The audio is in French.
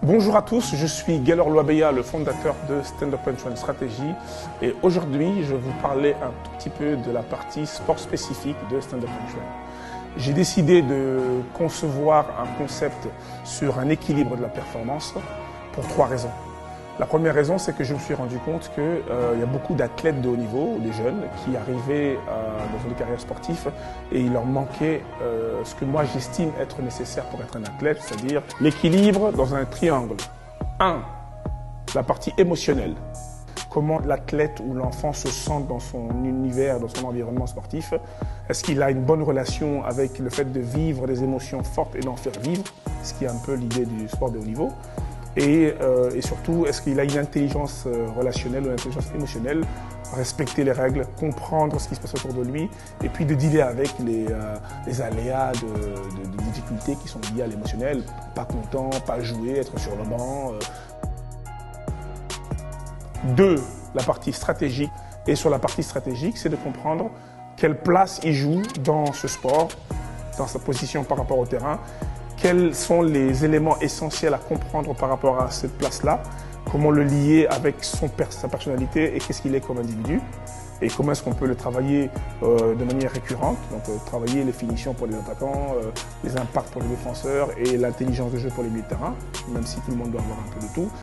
Bonjour à tous, je suis Gaylor Loabeya, le fondateur de Stand Up and Train Strategy, et aujourd'hui je vais vous parler un tout petit peu de la partie sport spécifique de Stand Up and Train. J'ai décidé de concevoir un concept sur un équilibre de la performance pour trois raisons. La première raison, c'est que je me suis rendu compte qu'il y a beaucoup d'athlètes de haut niveau, des jeunes, qui arrivaient dans une carrière sportive et il leur manquait ce que moi j'estime être nécessaire pour être un athlète, c'est-à-dire l'équilibre dans un triangle. 1. La partie émotionnelle. Comment l'athlète ou l'enfant se sent dans son univers, dans son environnement sportif. Est-ce qu'il a une bonne relation avec le fait de vivre des émotions fortes et d'en faire vivre, ce qui est un peu l'idée du sport de haut niveau. Et surtout, est-ce qu'il a une intelligence relationnelle ou une intelligence émotionnelle, respecter les règles, comprendre ce qui se passe autour de lui, et puis de dealer avec les aléas de difficultés qui sont liées à l'émotionnel, pas content, pas jouer, être sur le banc. 2. La partie stratégique. Et sur la partie stratégique, c'est de comprendre quelle place il joue dans ce sport, dans sa position par rapport au terrain, quels sont les éléments essentiels à comprendre par rapport à cette place-là, comment le lier avec sa personnalité et qu'est-ce qu'il est comme individu, et comment est-ce qu'on peut le travailler de manière récurrente, donc travailler les finitions pour les attaquants, les impacts pour les défenseurs et l'intelligence de jeu pour les milieux de terrain, même si tout le monde doit avoir un peu de tout.